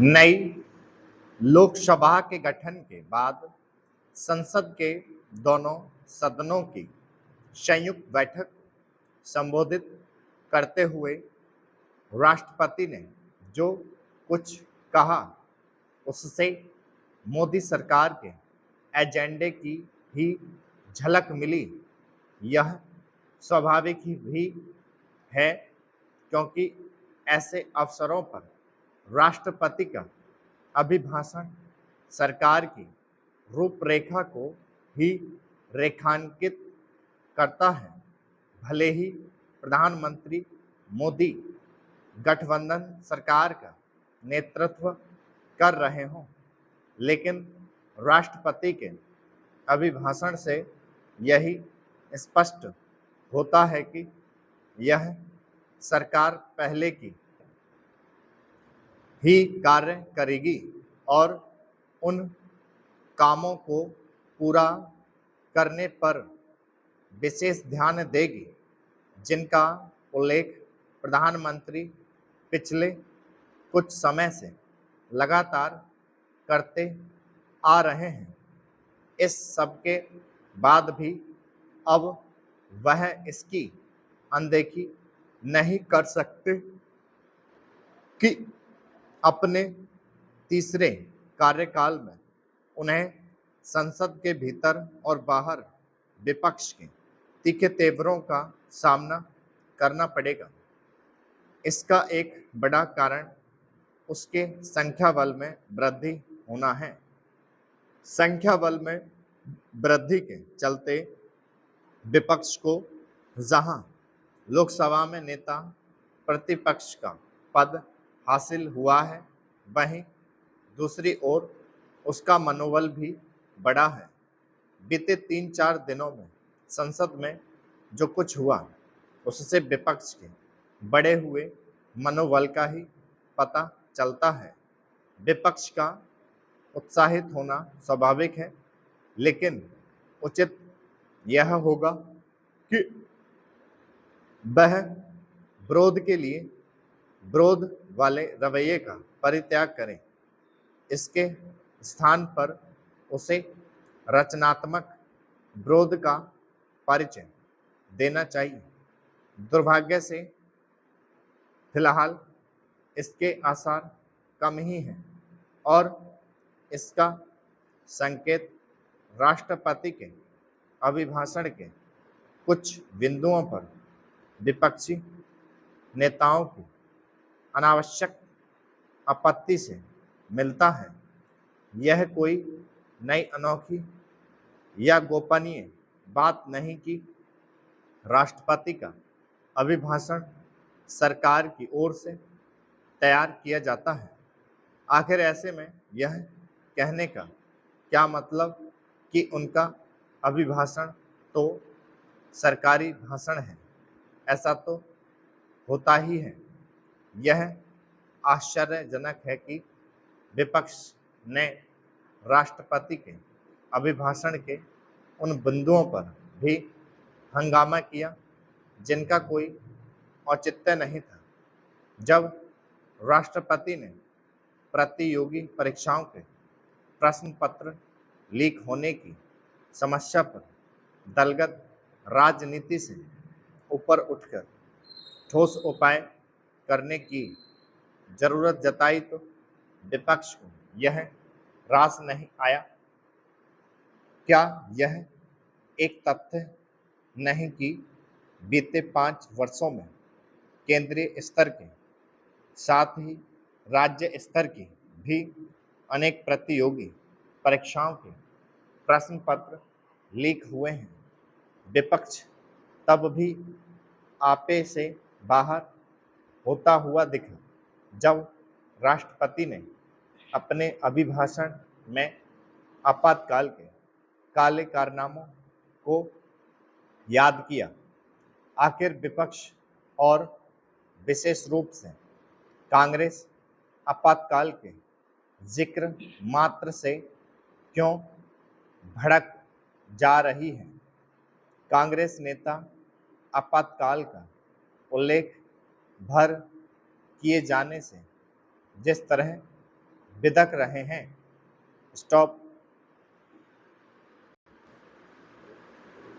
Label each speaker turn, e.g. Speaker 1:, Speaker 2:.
Speaker 1: नई लोकसभा के गठन के बाद संसद के दोनों सदनों की संयुक्त बैठक संबोधित करते हुए राष्ट्रपति ने जो कुछ कहा उससे मोदी सरकार के एजेंडे की ही झलक मिली। यह स्वाभाविक ही भी है क्योंकि ऐसे अवसरों पर राष्ट्रपति का अभिभाषण सरकार की रूपरेखा को ही रेखांकित करता है। भले ही प्रधानमंत्री मोदी गठबंधन सरकार का नेतृत्व कर रहे हों, लेकिन राष्ट्रपति के अभिभाषण से यही स्पष्ट होता है कि यह सरकार पहले की ही कार्य करेगी और उन कामों को पूरा करने पर विशेष ध्यान देगी जिनका उल्लेख प्रधानमंत्री पिछले कुछ समय से लगातार करते आ रहे हैं। इस सब के बाद भी अब वह इसकी अनदेखी नहीं कर सकते कि अपने तीसरे कार्यकाल में उन्हें संसद के भीतर और बाहर विपक्ष के तीखे तेवरों का सामना करना पड़ेगा। इसका एक बड़ा कारण उसके संख्या बल में वृद्धि होना है। संख्या बल में वृद्धि के चलते विपक्ष को जहां लोकसभा में नेता प्रतिपक्ष का पद हासिल हुआ है, वहीं दूसरी ओर उसका मनोबल भी बढ़ा है। बीते 3-4 दिनों में संसद में जो कुछ हुआ उससे विपक्ष के बढ़े हुए मनोबल का ही पता चलता है। विपक्ष का उत्साहित होना स्वाभाविक है, लेकिन उचित यह होगा कि वह विरोध के लिए विरोध वाले रवैये का परित्याग करें। इसके स्थान पर उसे रचनात्मक विरोध का परिचय देना चाहिए। दुर्भाग्य से फिलहाल इसके आसार कम ही हैं और इसका संकेत राष्ट्रपति के अभिभाषण के कुछ बिंदुओं पर विपक्षी नेताओं की अनावश्यक आपत्ति से मिलता है। यह कोई नई अनोखी या गोपनीय बात नहीं कि राष्ट्रपति का अभिभाषण सरकार की ओर से तैयार किया जाता है। आखिर ऐसे में यह कहने का क्या मतलब कि उनका अभिभाषण तो सरकारी भाषण है, ऐसा तो होता ही है। यह आश्चर्यजनक है कि विपक्ष ने राष्ट्रपति के अभिभाषण के उन बिंदुओं पर भी हंगामा किया जिनका कोई औचित्य नहीं था। जब राष्ट्रपति ने प्रतियोगी परीक्षाओं के प्रश्न पत्र लीक होने की समस्या पर दलगत राजनीति से ऊपर उठकर ठोस उपाय करने की जरूरत जताई तो विपक्ष को यह रास नहीं आया। क्या यह एक तथ्य नहीं कि बीते 5 वर्षों में केंद्रीय स्तर के साथ ही राज्य स्तर की भी अनेक प्रतियोगी परीक्षाओं के प्रश्न पत्र लीक हुए हैं। विपक्ष तब भी आपे से बाहर होता हुआ दिखा जब राष्ट्रपति ने अपने अभिभाषण में आपातकाल के काले कारनामों को याद किया। आखिर विपक्ष और विशेष रूप से कांग्रेस आपातकाल के जिक्र मात्र से क्यों भड़क जा रही है? कांग्रेस नेता आपातकाल का उल्लेख भर किए जाने से जिस तरह बिदक रहे हैं, स्टॉप